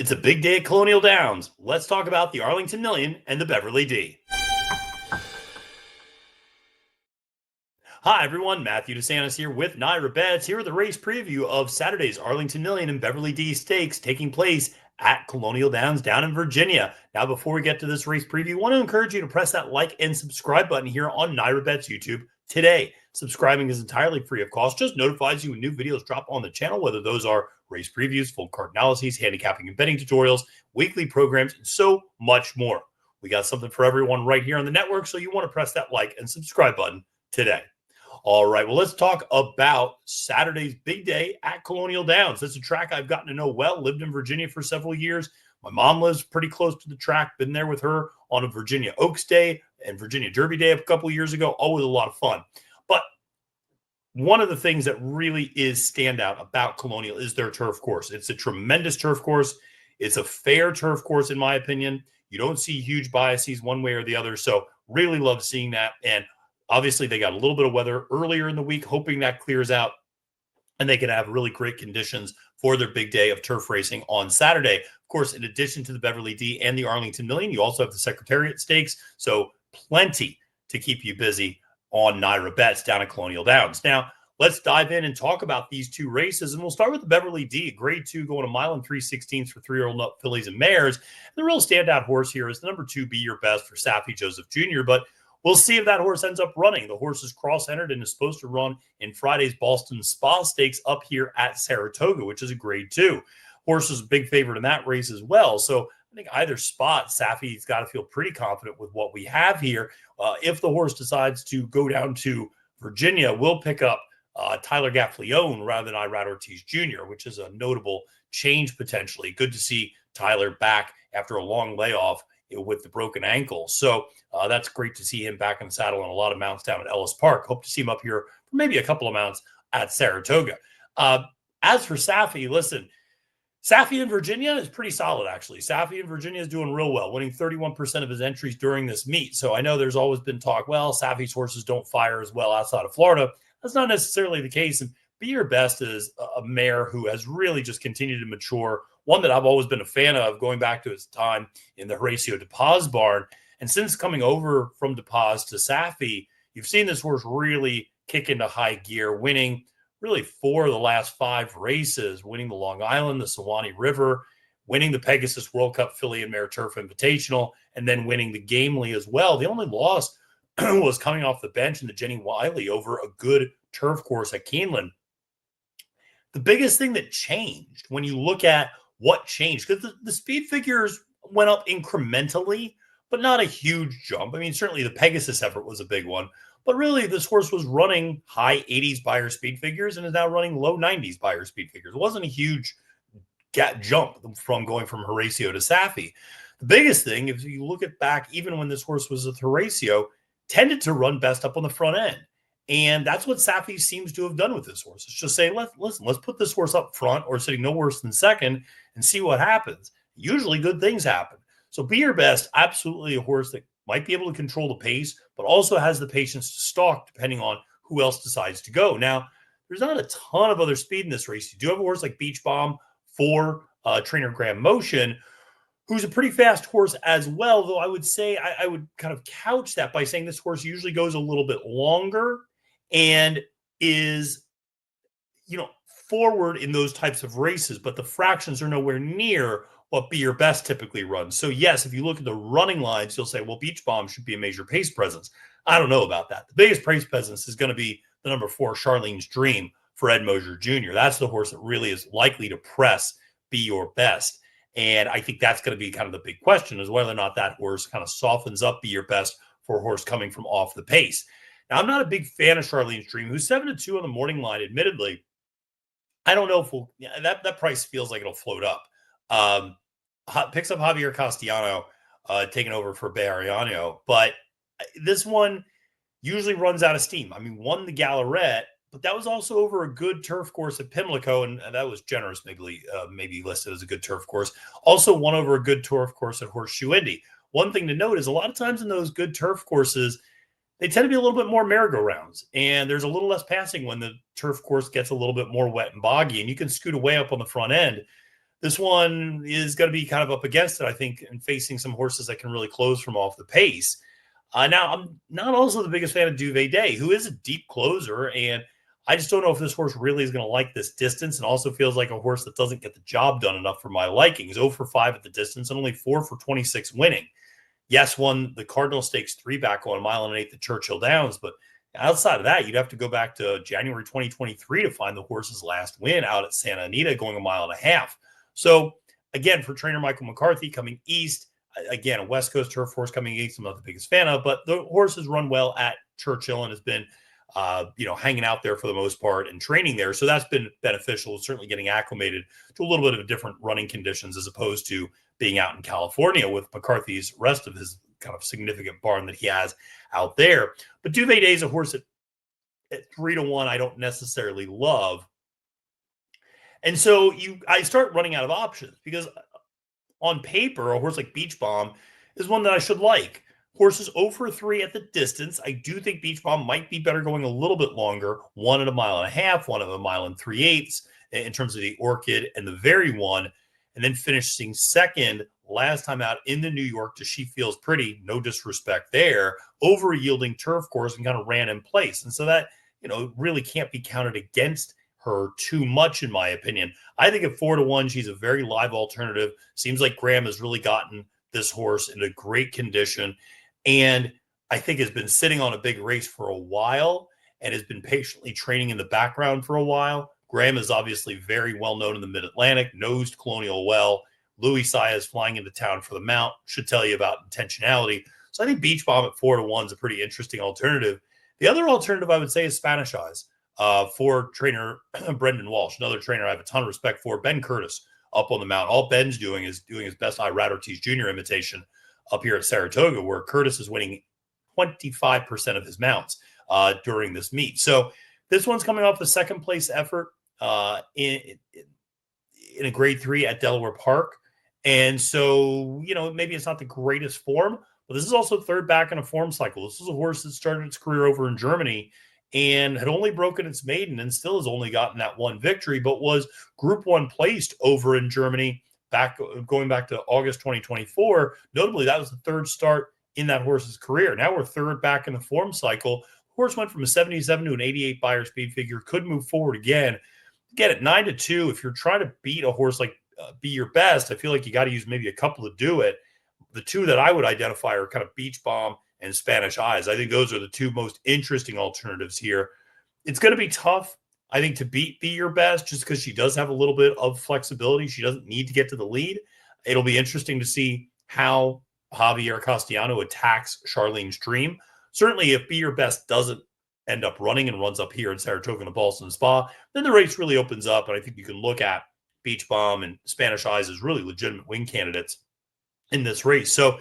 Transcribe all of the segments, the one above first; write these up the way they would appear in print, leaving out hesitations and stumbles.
It's a big day at Colonial Downs. Let's talk about the Arlington Million and the Beverly D. Hi, everyone. Matthew DeSantis here with NYRA Bets. Here with the race preview of Saturday's Arlington Million and Beverly D stakes taking place at Colonial Downs down in Virginia. Now, before we get to this race preview, I want to encourage you to press that like and subscribe button here on NYRA Bets YouTube today. Subscribing is entirely free of cost, just notifies you when new videos drop on the channel, whether those are race previews, full card analyses, handicapping and betting tutorials, weekly programs, and so much more. We got something for everyone right here on the network, so you want to press that like and subscribe button today. All right, well, let's talk about Saturday's big day at Colonial Downs. That's a track I've gotten to know well, lived in Virginia for several years. My mom lives pretty close to the track, been there with her on a Virginia Oaks Day and Virginia Derby Day a couple of years ago. Always a lot of fun. But one of the things that really is standout about Colonial is their turf course. It's a tremendous turf course. It's a fair turf course, in my opinion. You don't see huge biases one way or the other. So really love seeing that. And obviously, they got a little bit of weather earlier in the week, hoping that clears out and they can have really great conditions for their big day of turf racing on Saturday. Of course, in addition to the Beverly D and the Arlington Million, you also have the Secretariat Stakes. So plenty to keep you busy on NYRA Bets down at Colonial Downs. Now, let's dive in and talk about these two races. And we'll start with the Beverly D, grade 2, going a mile and 3/16 for 3-year-old fillies and mares. The real standout horse here is the number 2, Be Your Best for Saffie Joseph Jr., but we'll see if that horse ends up running. The horse is cross-entered and is supposed to run in Friday's Boston Spa Stakes up here at Saratoga, which is a grade 2. Horse is a big favorite in that race as well. So I think either spot, Saffie's got to feel pretty confident with what we have here. If the horse decides to go down to Virginia, we'll pick up Tyler Gaffleone rather than Irad Ortiz Jr., which is a notable change potentially. Good to see Tyler back after a long layoff with the broken ankle. So that's great to see him back in the saddle on a lot of mounts down at Ellis Park. Hope to see him up here for maybe a couple of mounts at Saratoga. As for Saffie, listen, Saffie in Virginia is pretty solid, actually. Saffie in Virginia is doing real well, winning 31% of his entries during this meet. So I know there's always been talk, well, Saffie's horses don't fire as well outside of Florida. That's not necessarily the case. And Be Your Best is a mare who has really just continued to mature, one that I've always been a fan of going back to his time in the Horacio De Paz barn. And since coming over from De Paz to Saffie, you've seen this horse really kick into high gear, winning really 4 of the last 5 races, winning the Long Island, the Sewanee River, winning the Pegasus World Cup Filly and Mare Turf Invitational, and then winning the Gamely as well. The only loss was coming off the bench in the Jenny Wiley over a good turf course at Keeneland. The biggest thing that changed when you look at what changed, because the speed figures went up incrementally, but not a huge jump. I mean, certainly the Pegasus effort was a big one, but really this horse was running high 80s Beyer speed figures and is now running low 90s Beyer speed figures. It wasn't a huge jump from going from Horacio to Saffie. The biggest thing, if you look at back, even when this horse was at Horacio, tended to run best up on the front end. And that's what Saffie seems to have done with this horse. It's just say, let's put this horse up front or sitting no worse than second and see what happens. Usually good things happen. So Be Your Best, absolutely a horse that might be able to control the pace, but also has the patience to stalk depending on who else decides to go. Now, there's not a ton of other speed in this race. You do have a horse like Beach Bomb for trainer Graham Motion, who's a pretty fast horse as well, though I would say I would kind of couch that by saying this horse usually goes a little bit longer and is, forward in those types of races, but the fractions are nowhere near what Be Your Best typically runs. So yes, if you look at the running lines, you'll say, well, Beach Bomb should be a major pace presence. I don't know about that. The biggest pace presence is going to be the number 4, Charlene's Dream for Ed Mosier Jr. That's the horse that really is likely to press Be Your Best. And I think that's going to be kind of the big question, is whether or not that horse kind of softens up Be Your Best for a horse coming from off the pace. Now, I'm not a big fan of Charlene's Dream, who's 7-2 on the morning line, admittedly. I don't know if that price feels like it'll float up. Picks up Javier Castellano, taking over for Bayariano. But this one usually runs out of steam. I mean, won the Gallarette, but that was also over a good turf course at Pimlico, and that was generous, maybe listed as a good turf course. Also won over a good turf course at Horseshoe Indy. One thing to note is a lot of times in those good turf courses, they tend to be a little bit more merry-go-rounds, and there's a little less passing when the turf course gets a little bit more wet and boggy, and you can scoot away up on the front end. This one is going to be kind of up against it, I think, and facing some horses that can really close from off the pace. Now, I'm not also the biggest fan of Duvet, who is a deep closer, and I just don't know if this horse really is going to like this distance, and also feels like a horse that doesn't get the job done enough for my liking. He's 0 for 5 at the distance and only 4 for 26 winning. Yes, won the Cardinal Stakes 3 back on 1 mile and 1/8 at Churchill Downs, but outside of that, you'd have to go back to January 2023 to find the horse's last win out at Santa Anita, going 1.5 miles. So, again, for trainer Michael McCarthy coming east, again, a West Coast turf horse coming east, I'm not the biggest fan of, but the horse has run well at Churchill and has been, hanging out there for the most part and training there. So that's been beneficial, certainly getting acclimated to a little bit of different running conditions as opposed to being out in California with McCarthy's rest of his kind of significant barn that he has out there. But Duvet is a horse at 3 to 1 I don't necessarily love. And so I start running out of options because on paper, a horse like Beach Bomb is one that I should like. Horse is 0 for 3 at the distance. I do think Beach Bomb might be better going a little bit longer, 1 at 1.5 miles, 1 at 1 3/8 in terms of the Orchid and the Very One, and then finishing second last time out in the New York to She Feels Pretty, no disrespect there, over a yielding turf course and kind of ran in place. And so that, really can't be counted against her too much, in my opinion. I think at 4 to 1, she's a very live alternative. Seems like Graham has really gotten this horse into great condition, and I think has been sitting on a big race for a while and has been patiently training in the background for a while. Graham is obviously very well known in the Mid-Atlantic, knows Colonial well. Louis Saez flying into town for the mount should tell you about intentionality. So I think Beach Bomb at 4 to 1 is a pretty interesting alternative. The other alternative I would say is Spanish Eyes for trainer Brendan Walsh, another trainer I have a ton of respect for. Ben Curtis up on the mount. All Ben's doing is doing his best Rat Ortiz Jr. imitation up here at Saratoga, where Curtis is winning 25% of his mounts during this meet. So this one's coming off a second place effort in a grade 3 at Delaware Park. And so, maybe it's not the greatest form, but this is also third back in a form cycle. This is a horse that started its career over in Germany and had only broken its maiden and still has only gotten that one victory, but was Group 1 placed over in Germany going back to August 2024. Notably, that was the third start in that horse's career. Now we're third back in the form cycle. Horse went from a 77 to an 88 buyer speed figure, could move forward again. Again, at 9 to 2, if you're trying to beat a horse like Be Your Best, I feel like you got to use maybe a couple to do it. The two that I would identify are kind of Beach Bomb and Spanish Eyes. I think those are the two most interesting alternatives here. It's going to be tough, I think, to beat Be Your Best just because she does have a little bit of flexibility. She doesn't need to get to the lead. It'll be interesting to see how Javier Castellano attacks Charlene's Dream. Certainly, if Be Your Best doesn't end up running and runs up here in Saratoga and the Boston Spa, then the race really opens up, and I think you can look at Beach Bomb and Spanish Eyes as really legitimate win candidates in this race. So a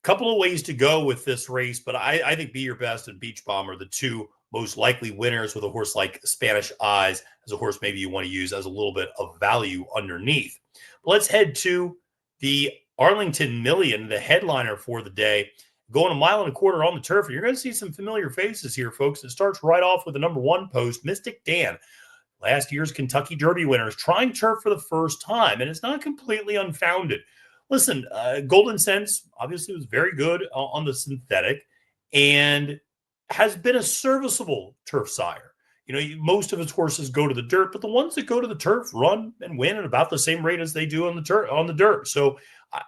couple of ways to go with this race, but I think Be Your Best and Beach Bomb are the two most likely winners, with a horse like Spanish Eyes as a horse maybe you want to use as a little bit of value underneath. But let's head to the Arlington Million, the headliner for the day, going 1.25 miles on the turf. You're going to see some familiar faces here, folks. It starts right off with the number 1 post, Mystik Dan. Last year's Kentucky Derby winner is trying turf for the first time, and it's not completely unfounded. Listen, Golden Sense obviously was very good on the synthetic and has been a serviceable turf sire. Most of its horses go to the dirt, but the ones that go to the turf run and win at about the same rate as they do on the dirt. So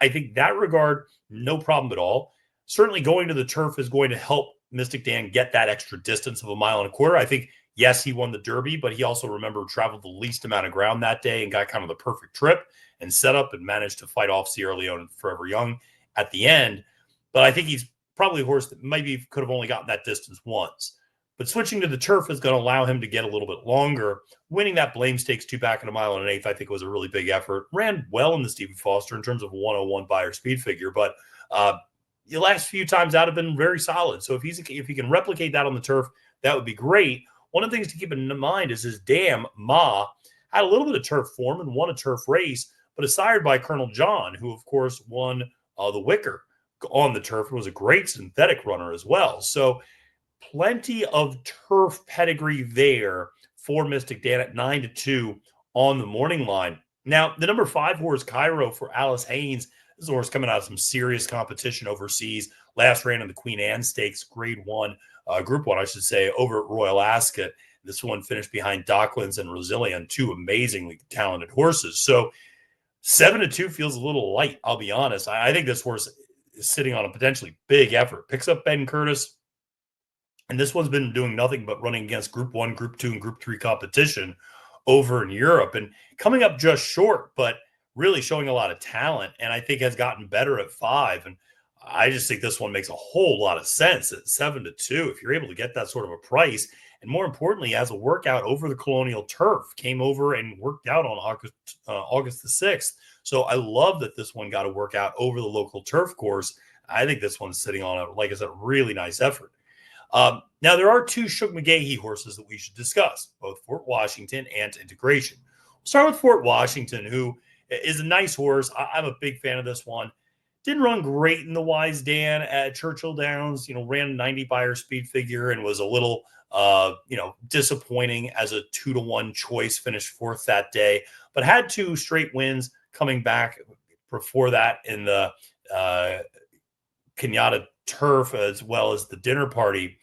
I think that regard, no problem at all. Certainly going to the turf is going to help Mystik Dan get that extra distance of 1.25 miles. I think, yes, he won the Derby, but he also, traveled the least amount of ground that day and got kind of the perfect trip and set up and managed to fight off Sierra Leone and Forever Young at the end. But I think he's probably a horse that maybe could have only gotten that distance once. But switching to the turf is going to allow him to get a little bit longer. Winning that Blame Stakes 2 back in 1 1/8, I think, was a really big effort. Ran well in the Stephen Foster in terms of 101 buyer speed figure, but the last few times out have been very solid. So if he can replicate that on the turf, that would be great. One of the things to keep in mind is his dam, Ma, had a little bit of turf form and won a turf race, but is sired by Colonel John, who, of course, won the Wicker on the turf and was a great synthetic runner as well. So plenty of turf pedigree there for Mystik Dan at 9 to 2 on the morning line. Now, the number 5 horse, Cairo, for Alice Haynes. This is a horse coming out of some serious competition overseas. Last ran in the Queen Anne Stakes, Grade 1, Group 1, I should say, over at Royal Ascot. This one finished behind Docklands and Resilient, two amazingly talented horses. So 7-2 feels a little light, I'll be honest. I think this horse is sitting on a potentially big effort. Picks up Ben Curtis, and this one's been doing nothing but running against Group 1, Group 2, and Group 3 competition over in Europe and coming up just short, but really showing a lot of talent. And I think has gotten better at 5. And I just think this one makes a whole lot of sense at 7-2. If you're able to get that sort of a price, and more importantly, as a workout over the Colonial turf, came over and worked out on August the 6th. So I love that this one got to work out over the local turf course. I think this one's sitting on a, like I said, really nice effort. Now, there are 2 Shug McGaughey horses that we should discuss, both Fort Washington and Integration. We'll start with Fort Washington, who is a nice horse. I'm a big fan of this one. Didn't run great in the Wise Dan at Churchill Downs, ran a 90 buyer speed figure and was a little, disappointing as a 2-to-1 choice, finished 4th that day, but had 2 straight wins coming back before that in the Kenyatta turf as well as the dinner party.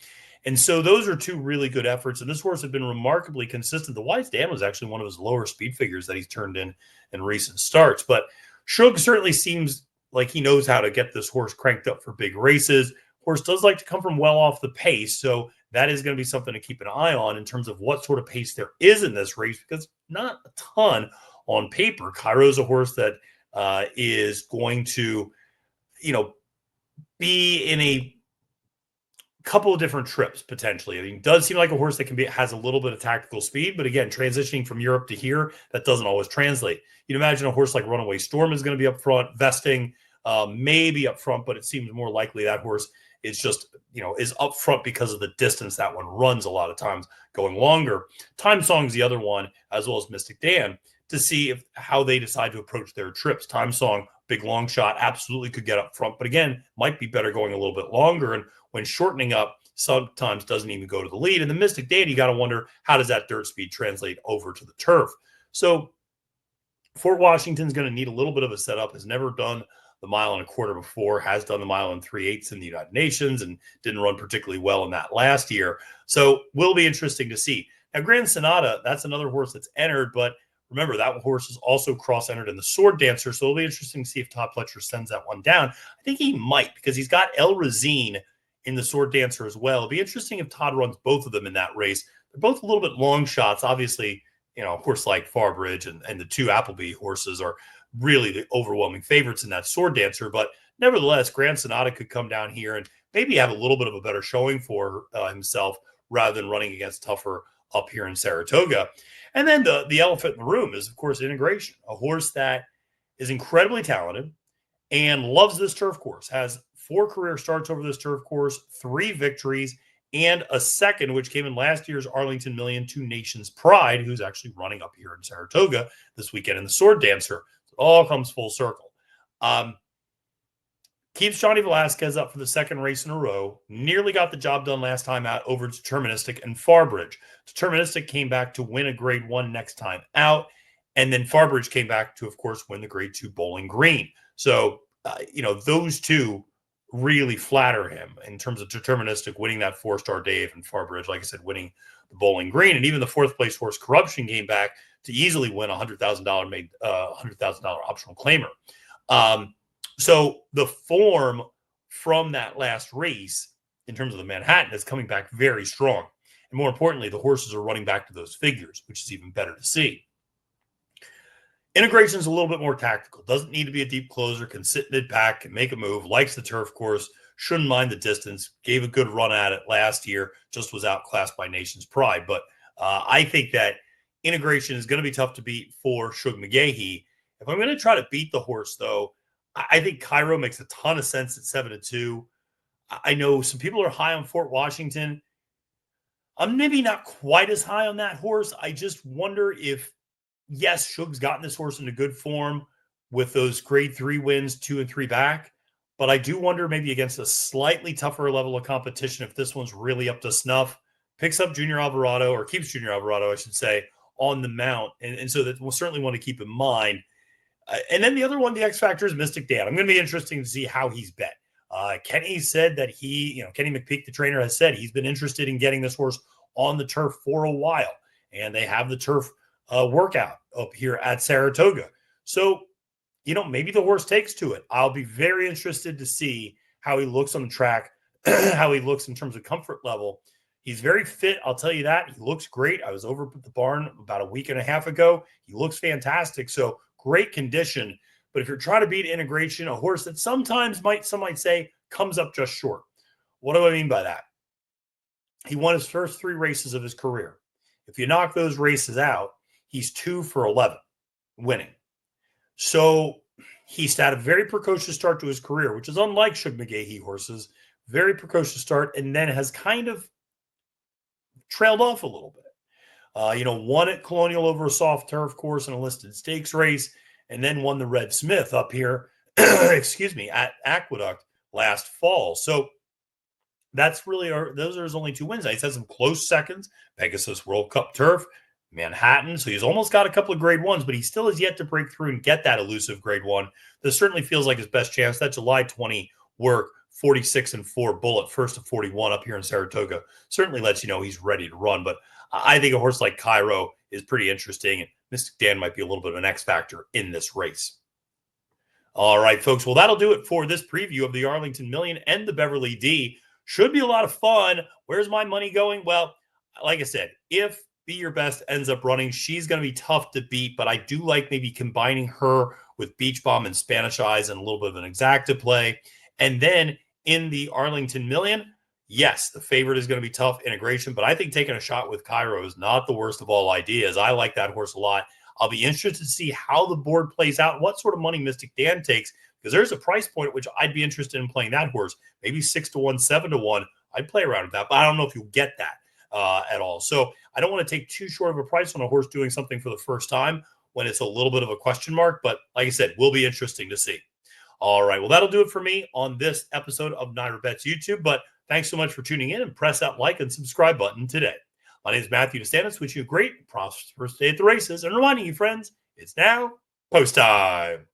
And so those are 2 really good efforts. And this horse had been remarkably consistent. The Wise Dan was actually one of his lower speed figures that he's turned in recent starts. But Shug certainly seems like he knows how to get this horse cranked up for big races. Horse does like to come from well off the pace. So that is going to be something to keep an eye on in terms of what sort of pace there is in this race, because not a ton on paper. Cairo is a horse that is going to, be in a couple of different trips potentially. I mean, it does seem like a horse that has a little bit of tactical speed, but again, transitioning from Europe to here, that doesn't always translate. You'd imagine a horse like Runaway Storm is going to be up front, Vesting maybe up front, but it seems more likely that horse is just, is up front because of the distance that one runs a lot of times going longer. Time Song's the other one, as well as Mystik Dan, to see how they decide to approach their trips. Time Song, big long shot, absolutely could get up front, but again, might be better going a little bit longer. And when shortening up, sometimes doesn't even go to the lead. And the Mystik Dan, you got to wonder, how does that dirt speed translate over to the turf? So Fort Washington's going to need a little bit of a setup, has never done the 1.25 miles before, has done the 1 3/8 in the United Nations and didn't run particularly well in that last year. So will be interesting to see. Now, Grand Sonata, that's another horse that's entered, but remember, that horse is also cross-entered in the Sword Dancer, so it'll be interesting to see if Todd Pletcher sends that one down. I think he might, because he's got El Razine in the Sword Dancer as well. It'll be interesting if Todd runs both of them in that race. They're both a little bit long shots. Obviously, a horse like Farbridge and the 2 Appleby horses are really the overwhelming favorites in that Sword Dancer. But nevertheless, Grand Sonata could come down here and maybe have a little bit of a better showing for himself rather than running against tougher up here in Saratoga. And then the elephant in the room is, of course, Integration, a horse that is incredibly talented and loves this turf course, has 4 career starts over this turf course, 3 victories, and a second, which came in last year's Arlington Million to Nation's Pride, who's actually running up here in Saratoga this weekend in the Sword Dancer. It all comes full circle. Keeps Johnny Velasquez up for the 2nd race in a row. Nearly got the job done last time out over Deterministic and Farbridge. Deterministic came back to win a Grade 1 next time out. And then Farbridge came back to, of course, win the Grade 2 Bowling Green. So, those 2 really flatter him in terms of Deterministic winning that 4-star Dave and Farbridge, like I said, winning the Bowling Green. And even the 4th place horse Corruption came back to easily win a $100,000 made $100,000 optional claimer. So the form from that last race in terms of the Manhattan is coming back very strong. And more importantly, the horses are running back to those figures, which is even better to see. Integration is a little bit more tactical. Doesn't need to be a deep closer, can sit mid-pack, can make a move, likes the turf course, shouldn't mind the distance, gave a good run at it last year, just was outclassed by Nation's Pride. But I think that Integration is going to be tough to beat for Shug McGaughey. If I'm going to try to beat the horse, though, I think Cairo makes a ton of sense at 7-2. I know some people are high on Fort Washington. I'm maybe not quite as high on that horse. I just wonder if, yes, Shug's gotten this horse into good form with those Grade 3 wins, 2 and 3 back. But I do wonder maybe against a slightly tougher level of competition, if this one's really up to snuff, picks up Junior Alvarado, or keeps Junior Alvarado, I should say, on the mount. And so that we'll certainly want to keep in mind. And then the other one, the X factor, is Mystik Dan. I'm going to be interesting to see how he's bet. Kenny said that Kenny McPeak, the trainer, has said he's been interested in getting this horse on the turf for a while. And they have the turf workout up here at Saratoga. So, maybe the horse takes to it. I'll be very interested to see how he looks on the track, how he looks in terms of comfort level. He's very fit, I'll tell you that. He looks great. I was over at the barn about a week and a half ago. He looks fantastic. So great condition. But if you're trying to beat integration, a horse that sometimes some might say comes up just short. What do I mean by that? He won his first 3 races of his career. If you knock those races out, he's 2 for 11 winning. So he's had a very precocious start to his career, which is unlike Shug McGahee horses. Very precocious start, and then has kind of trailed off a little bit. Won at Colonial over a soft turf course in a listed stakes race, and then won the Red Smith up here, at Aqueduct last fall. So that's really those are his only 2 wins. He's had some close seconds, Pegasus World Cup turf, Manhattan. So he's almost got a couple of grade 1s, but he still has yet to break through and get that elusive grade 1. This certainly feels like his best chance. That July 20 work, 46-4 bullet, first to 41 up here in Saratoga, certainly lets you know he's ready to run. But I think a horse like Cairo is pretty interesting, and Mystik Dan might be a little bit of an X factor in this race. All right, folks. Well, that'll do it for this preview of the Arlington Million and the Beverly D. Should be a lot of fun. Where's my money going? Well, like I said, if Be Your Best ends up running, she's going to be tough to beat, but I do like maybe combining her with Beach Bomb and Spanish Eyes and a little bit of an exacta play. And then in the Arlington Million, yes, the favorite is going to be tough integration, but I think taking a shot with Cairo is not the worst of all ideas. I like that horse a lot. I'll be interested to see how the board plays out, what sort of money Mystik Dan takes, because there's a price point at which I'd be interested in playing that horse, maybe 6-1, 7-1. I'd play around with that, but I don't know if you'll get that at all. So I don't want to take too short of a price on a horse doing something for the first time when it's a little bit of a question mark, but like I said, will be interesting to see. All right, well, that'll do it for me on this episode of NYRA Bets YouTube, but thanks so much for tuning in, and press that like and subscribe button today. My name is Matthew DeSantis, wishing you a great and prosperous day at the races, and reminding you, friends, it's now post time.